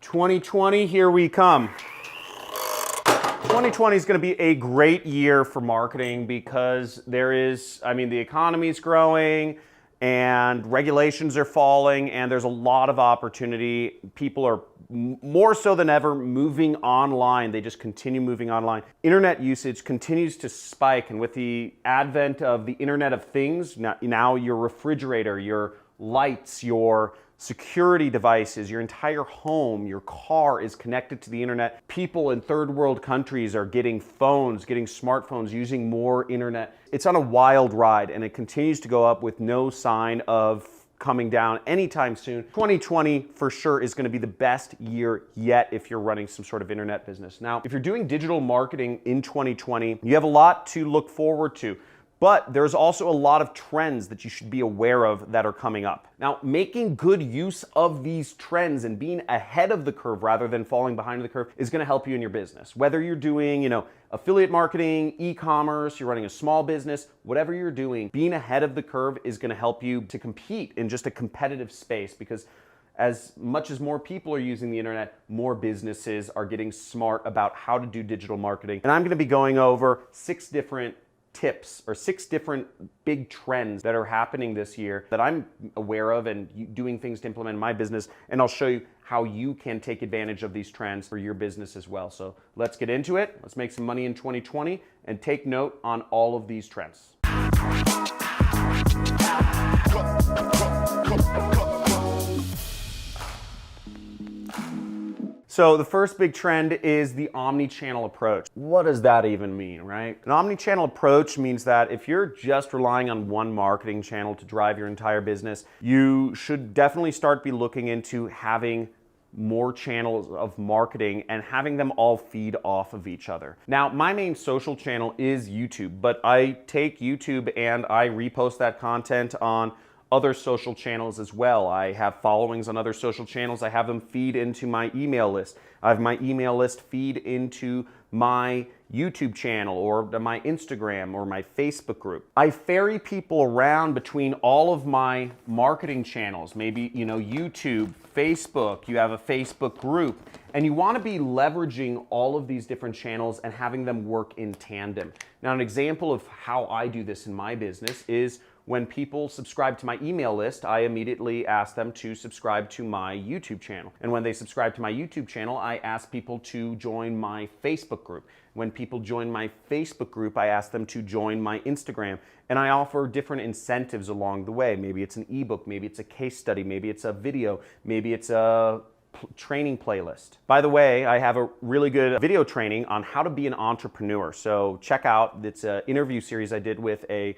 2020, here we come. 2020 is going to be a great year for marketing because the economy is growing and regulations are falling and there's a lot of opportunity. People are more so than ever moving online. They just continue moving online. Internet usage continues to spike, and with the advent of the Internet of Things, now your refrigerator, your lights, your security devices, your entire home, your car is connected to the internet. People in third world countries are getting phones, getting smartphones, using more internet. It's on a wild ride and it continues to go up with no sign of coming down anytime soon. 2020 for sure is going to be the best year yet if you're running some sort of internet business. Now, if you're doing digital marketing in 2020, you have a lot to look forward to. But there's also a lot of trends that you should be aware of that are coming up. Now, making good use of these trends and being ahead of the curve rather than falling behind the curve is going to help you in your business. Whether you're doing, affiliate marketing, e-commerce, you're running a small business, whatever you're doing, being ahead of the curve is going to help you to compete in just a competitive space, because as much as more people are using the internet, more businesses are getting smart about how to do digital marketing. And I'm going to be going over 6 different tips or 6 different big trends that are happening this year that I'm aware of and doing things to implement in my business. And I'll show you how you can take advantage of these trends for your business as well. So let's get into it. Let's make some money in 2020 and take note on all of these trends. So the first big trend is the omni-channel approach. What does that even mean, right? An omni-channel approach means that if you're just relying on one marketing channel to drive your entire business, you should definitely start be looking into having more channels of marketing and having them all feed off of each other. Now, my main social channel is YouTube, but I take YouTube and I repost that content on other social channels as well. I have followings on other social channels. I have them feed into my email list. I have my email list feed into my YouTube channel or my Instagram or my Facebook group. I ferry people around between all of my marketing channels. Maybe, YouTube, Facebook, you have a Facebook group, and you want to be leveraging all of these different channels and having them work in tandem. Now, an example of how I do this in my business is when people subscribe to my email list, I immediately ask them to subscribe to my YouTube channel. And when they subscribe to my YouTube channel, I ask people to join my Facebook group. When people join my Facebook group, I ask them to join my Instagram. And I offer different incentives along the way. Maybe it's an ebook, maybe it's a case study, maybe it's a video, maybe it's a training playlist. By the way, I have a really good video training on how to be an entrepreneur. So check out, it's an interview series I did with a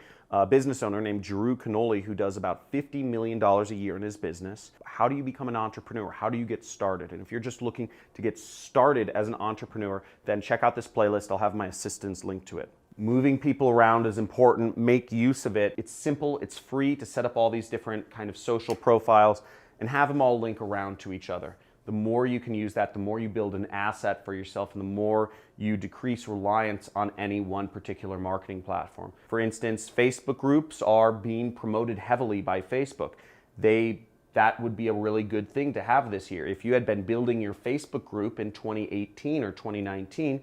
business owner named Drew Canoli, who does about $50 million a year in his business. How do you become an entrepreneur? How do you get started? And if you're just looking to get started as an entrepreneur, then check out this playlist. I'll have my assistants link to it. Moving people around is important. Make use of it. It's simple. It's free to set up all these different kind of social profiles and have them all link around to each other. The more you can use that, the more you build an asset for yourself and the more you decrease reliance on any one particular marketing platform. For instance, Facebook groups are being promoted heavily by Facebook. That would be a really good thing to have this year. If you had been building your Facebook group in 2018 or 2019,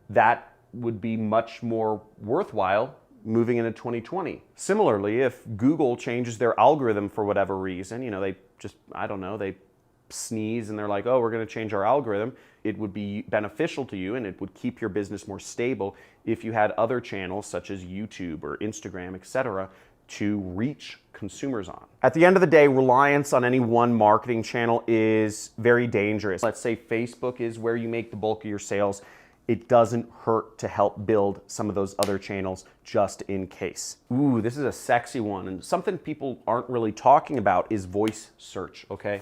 that would be much more worthwhile moving into 2020. Similarly, if Google changes their algorithm for whatever reason, they sneeze and they're like, oh, we're going to change our algorithm, it would be beneficial to you and it would keep your business more stable if you had other channels such as YouTube or Instagram, etc., to reach consumers on. At the end of the day, reliance on any one marketing channel is very dangerous. Let's say Facebook is where you make the bulk of your sales. It doesn't hurt to help build some of those other channels just in case. Ooh, this is a sexy one, and something people aren't really talking about is voice search, okay?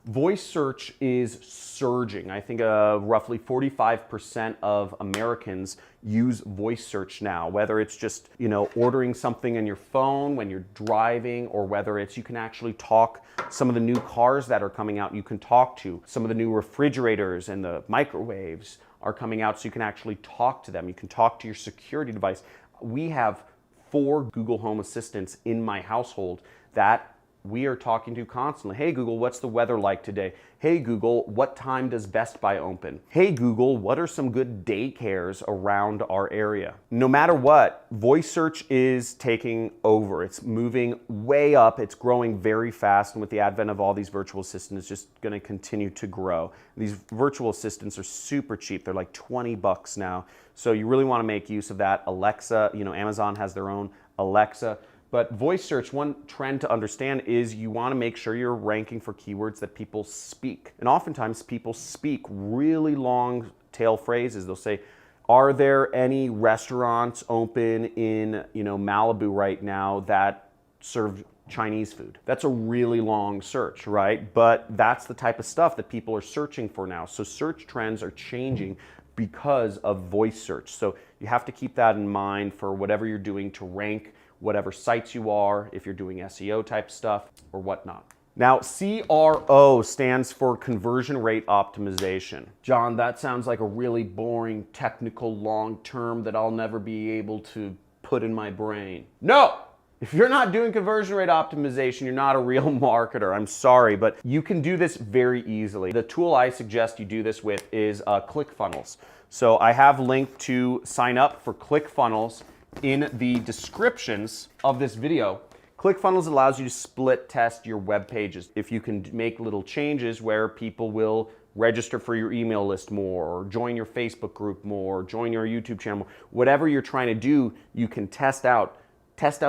Voice search is surging. I think roughly 45% of Americans use voice search now, whether it's just, ordering something on your phone when you're driving, or whether it's you can actually talk some of the new cars that are coming out, you can talk to some of the new refrigerators and the microwaves are coming out, so you can actually talk to them. You can talk to your security device. We have 4 Google Home Assistants in my household that we are talking to constantly. Hey Google, what's the weather like today? Hey Google, what time does Best Buy open? Hey Google, what are some good daycares around our area? No matter what, voice search is taking over. It's moving way up. It's growing very fast. And with the advent of all these virtual assistants, it's just going to continue to grow. These virtual assistants are super cheap. They're like 20 bucks now. So you really want to make use of that. Alexa, Amazon has their own Alexa. But voice search, one trend to understand is you want to make sure you're ranking for keywords that people speak. And oftentimes people speak really long tail phrases. They'll say, are there any restaurants open in Malibu right now that serve Chinese food? That's a really long search, right? But that's the type of stuff that people are searching for now. So search trends are changing because of voice search. So you have to keep that in mind for whatever you're doing to rank whatever sites you are, if you're doing SEO type stuff or whatnot. Now, CRO stands for conversion rate optimization. John, that sounds like a really boring, technical, long term that I'll never be able to put in my brain. No! If you're not doing conversion rate optimization, you're not a real marketer. I'm sorry, but you can do this very easily. The tool I suggest you do this with is ClickFunnels. So I have linked to sign up for ClickFunnels in the descriptions of this video. ClickFunnels allows you to split test your web pages. If you can make little changes where people will register for your email list more, or join your Facebook group more, or join your YouTube channel, whatever you're trying to do, you can test out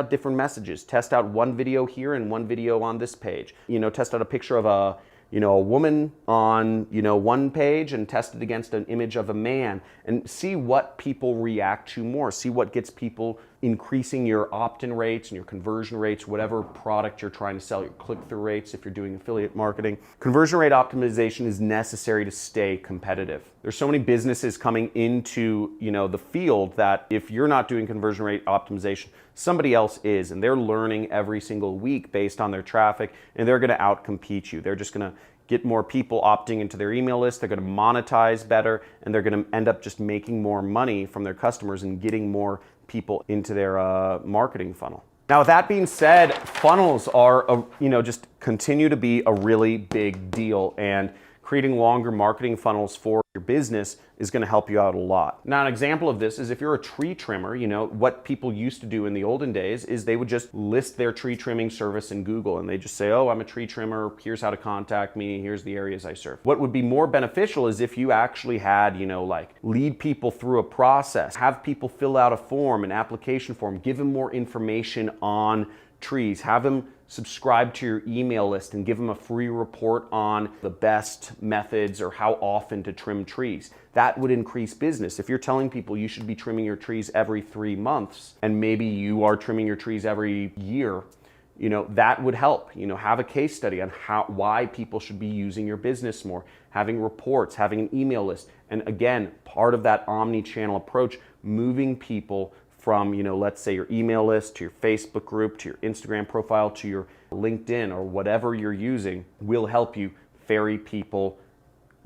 different messages. Test out one video here and one video on this page. Test out a picture of a woman on, one page and test it against an image of a man and see what people react to more. See what gets people increasing your opt-in rates and your conversion rates, whatever product you're trying to sell, your click-through rates if you're doing affiliate marketing. Conversion rate optimization is necessary to stay competitive. There's so many businesses coming into, the field that if you're not doing conversion rate optimization, somebody else is, and they're learning every single week based on their traffic, and they're going to outcompete you. They're just going to get more people opting into their email list. They're going to monetize better, and they're going to end up just making more money from their customers and getting more people into their marketing funnel. Now, with that being said, funnels are, just continue to be a really big deal, and creating longer marketing funnels for your business is going to help you out a lot. Now, an example of this is if you're a tree trimmer, what people used to do in the olden days is they would just list their tree trimming service in Google, and they just say, oh, I'm a tree trimmer, here's how to contact me, here's the areas I serve. What would be more beneficial is if you actually had, lead people through a process, have people fill out a form, an application form, give them more information on trees, have them subscribe to your email list and give them a free report on the best methods or how often to trim trees. That would increase business. If you're telling people you should be trimming your trees every 3 months and maybe you are trimming your trees every year, that would help. Have a case study on why people should be using your business more, having reports, having an email list. And again, part of that omni-channel approach, moving people from, let's say your email list to your Facebook group, to your Instagram profile, to your LinkedIn or whatever you're using will help you ferry people,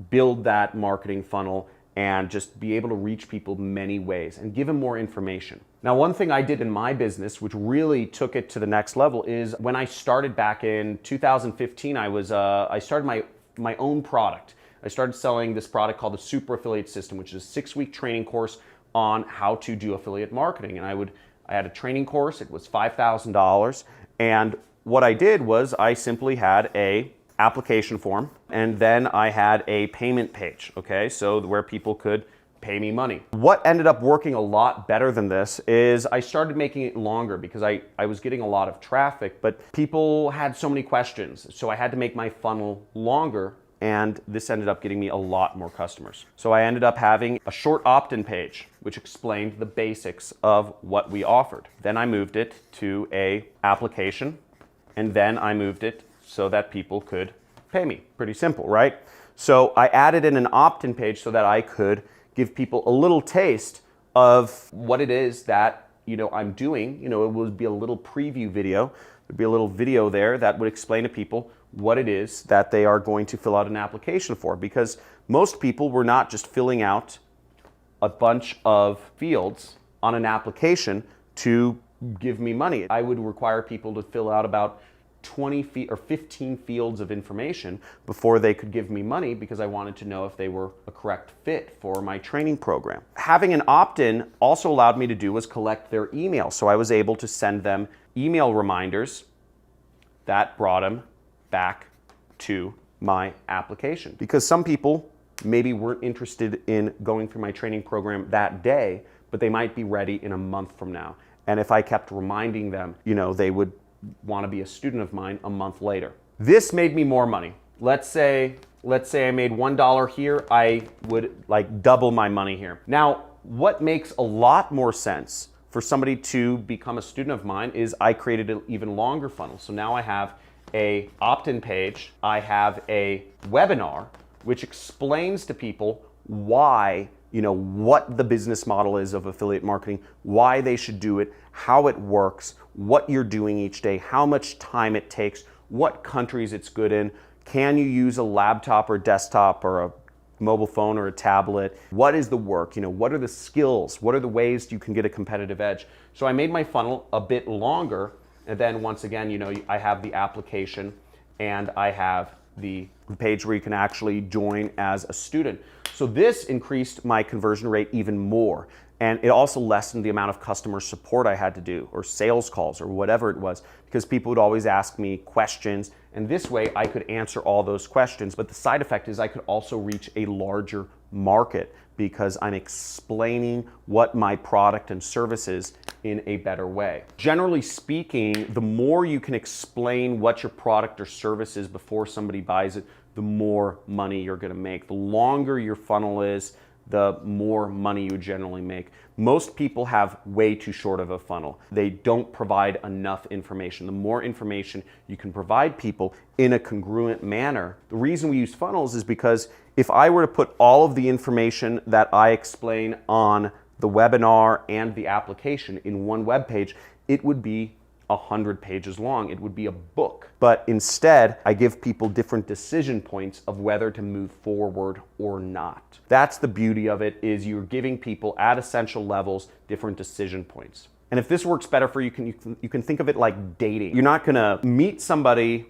build that marketing funnel, and just be able to reach people many ways and give them more information. Now, one thing I did in my business, which really took it to the next level, is when I started back in 2015, I started my own product. I started selling this product called the Super Affiliate System, which is a 6-week training course on how to do affiliate marketing. And I had a training course. It was $5,000. And what I did was I simply had a application form, and then I had a payment page, okay? So where people could pay me money. What ended up working a lot better than this is I started making it longer because I was getting a lot of traffic, but people had so many questions. So I had to make my funnel longer, and this ended up getting me a lot more customers. So I ended up having a short opt-in page, which explained the basics of what we offered. Then I moved it to an application, and then I moved it so that people could pay me. Pretty simple, right? So I added in an opt-in page so that I could give people a little taste of what it is that I'm doing. It would be a little preview video. There'd be a little video there that would explain to people what it is that they are going to fill out an application for, because most people were not just filling out a bunch of fields on an application to give me money. I would require people to fill out about 20 feet or 15 fields of information before they could give me money, because I wanted to know if they were a correct fit for my training program. Having an opt-in also allowed me to do was collect their email. So I was able to send them email reminders that brought them back to my application. Because some people maybe weren't interested in going through my training program that day, but they might be ready in a month from now. And if I kept reminding them, they would want to be a student of mine a month later. This made me more money. Let's say I made $1 here, I would double my money here. Now, what makes a lot more sense for somebody to become a student of mine is I created an even longer funnel. So now I have a opt-in page, I have a webinar, which explains to people why, what the business model is of affiliate marketing, why they should do it, how it works, what you're doing each day, how much time it takes, what countries it's good in, can you use a laptop or desktop or a mobile phone or a tablet, what is the work, what are the skills, what are the ways you can get a competitive edge. So I made my funnel a bit longer, and then once again, I have the application and I have the page where you can actually join as a student. So this increased my conversion rate even more. And it also lessened the amount of customer support I had to do, or sales calls, or whatever it was, because people would always ask me questions, and this way I could answer all those questions. But the side effect is I could also reach a larger market because I'm explaining what my product and service is in a better way. Generally speaking, the more you can explain what your product or service is before somebody buys it, the more money you're gonna make. The longer your funnel is, the more money you generally make. Most people have way too short of a funnel. They don't provide enough information. The more information you can provide people in a congruent manner. The reason we use funnels is because if I were to put all of the information that I explain on the webinar and the application in one web page, it would be 100 pages long. It would be a book. But instead, I give people different decision points of whether to move forward or not. That's the beauty of it, is you're giving people at essential levels different decision points. And if this works better for you, you can think of it like dating. You're not gonna meet somebody,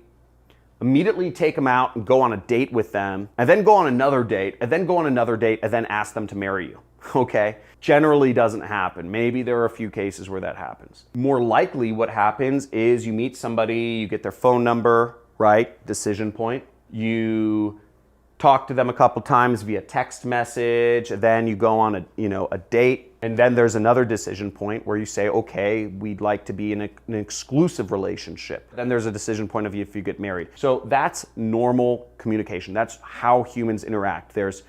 immediately take them out and go on a date with them, and then go on another date, and then go on another date, and then ask them to marry you. Okay? Generally doesn't happen. Maybe there are a few cases where that happens. More likely what happens is you meet somebody, you get their phone number, right? Decision point. You talk to them a couple times via text message, then you go on a date, and then there's another decision point where you say, okay, we'd like to be in an exclusive relationship. Then there's a decision point of if you get married. So that's normal communication. That's how humans interact. There's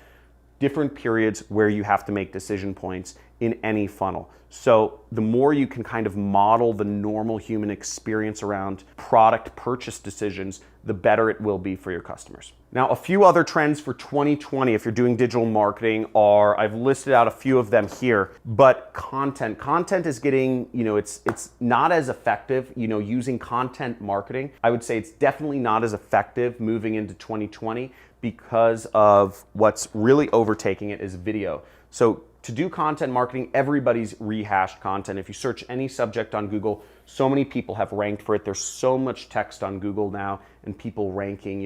different periods where you have to make decision points in any funnel. So the more you can kind of model the normal human experience around product purchase decisions, the better it will be for your customers. Now, a few other trends for 2020, if you're doing digital marketing, are, I've listed out a few of them here, but content. Content is getting, it's not as effective, using content marketing. I would say it's definitely not as effective moving into 2020 because of what's really overtaking it is video. So to do content marketing, everybody's rehashed content. If you search any subject on Google, so many people have ranked for it. There's so much text on Google now and people ranking,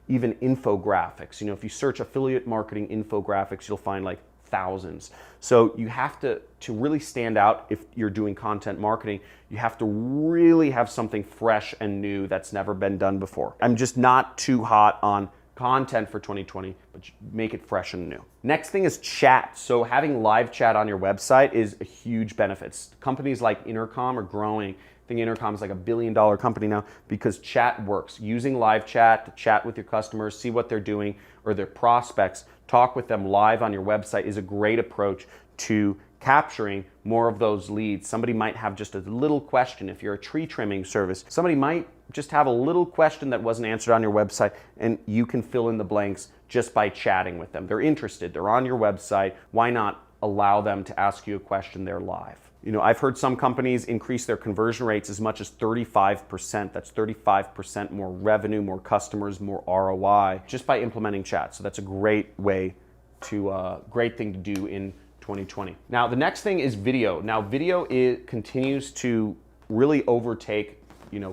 even infographics. If you search affiliate marketing infographics, you'll find like thousands. So you have to really stand out if you're doing content marketing, you have to really have something fresh and new that's never been done before. I'm just not too hot on content for 2020, but make it fresh and new. Next thing is chat. So having live chat on your website is a huge benefit. Companies like Intercom are growing. I think Intercom is like $1 billion company now because chat works. Using live chat to chat with your customers, see what they're doing, or their prospects, talk with them live on your website is a great approach to capturing more of those leads. Somebody might have just a little question. If you're a tree trimming service, somebody might just have a little question that wasn't answered on your website, and you can fill in the blanks just by chatting with them. They're interested, they're on your website. Why not allow them to ask you a question there live? I've heard some companies increase their conversion rates as much as 35%. That's 35% more revenue, more customers, more ROI, just by implementing chat. So that's a great way to, great thing to do in 2020. Now, the next thing is video. Now, video continues to really overtake,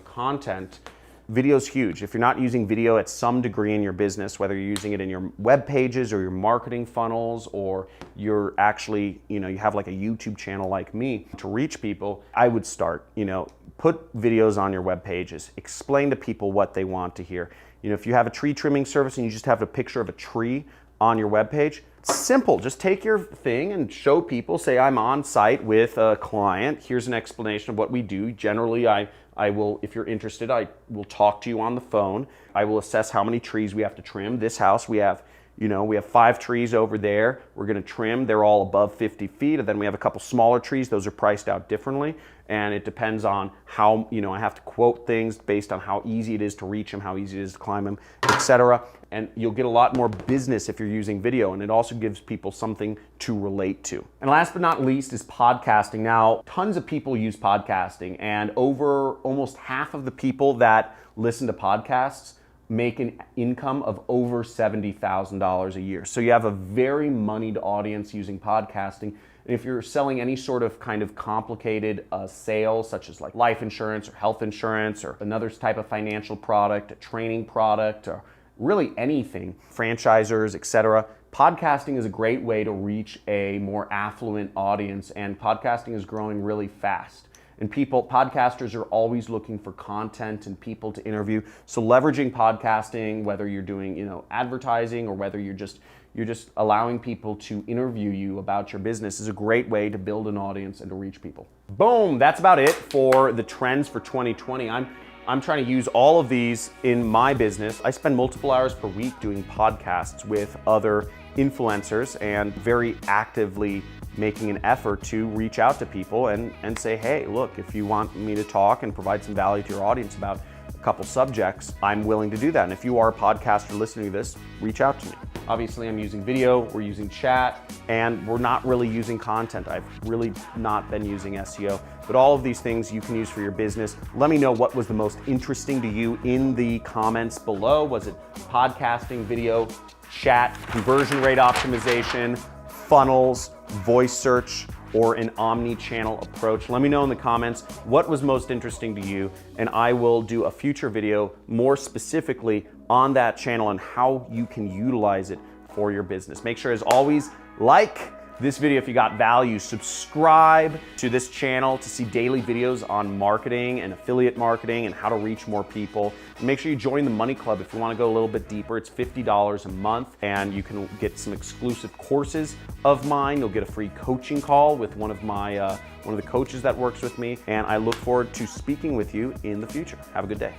content Video's huge. If you're not using video at some degree in your business, whether you're using it in your web pages or your marketing funnels, or you're actually, you have like a YouTube channel like me to reach people, I would start, put videos on your web pages, explain to people what they want to hear. If you have a tree trimming service and you just have a picture of a tree on your web page, it's simple. Just take your thing and show people, say I'm on site with a client. Here's an explanation of what we do. Generally, I will, if you're interested, I will talk to you on the phone. I will assess how many trees we have to trim. This house, we have 5 trees over there. We're gonna trim, they're all above 50 feet. And then we have a couple smaller trees. Those are priced out differently. And it depends on how, I have to quote things based on how easy it is to reach them, how easy it is to climb them, etc. And you'll get a lot more business if you're using video, and it also gives people something to relate to. And last but not least is podcasting. Now, tons of people use podcasting, and over almost half of the people that listen to podcasts make an income of over $70,000 a year. So you have a very moneyed audience using podcasting. And if you're selling any sort of kind of complicated sale, such as like life insurance or health insurance or another type of financial product, a training product, or really anything, franchisors, etc., podcasting is a great way to reach a more affluent audience, and podcasting is growing really fast. And podcasters are always looking for content and people to interview. So leveraging podcasting, whether you're doing, advertising, or whether you're just allowing people to interview you about your business, is a great way to build an audience and to reach people. Boom, that's about it for the trends for 2020. I'm trying to use all of these in my business. I spend multiple hours per week doing podcasts with other influencers and very actively making an effort to reach out to people and say, hey, look, if you want me to talk and provide some value to your audience about a couple subjects, I'm willing to do that. And if you are a podcaster listening to this, reach out to me. Obviously, I'm using video, we're using chat, and we're not really using content. I've really not been using SEO, but all of these things you can use for your business. Let me know what was the most interesting to you in the comments below. Was it podcasting, video, chat, conversion rate optimization, funnels, voice search, or an omni-channel approach? Let me know in the comments what was most interesting to you, and I will do a future video more specifically on that channel and how you can utilize it for your business. Make sure, as always, like this video if you got value. Subscribe to this channel to see daily videos on marketing and affiliate marketing and how to reach more people. And make sure you join the Money Club if you want to go a little bit deeper. It's $50 a month, and you can get some exclusive courses of mine. You'll get a free coaching call with one of the coaches that works with me, and I look forward to speaking with you in the future. Have a good day.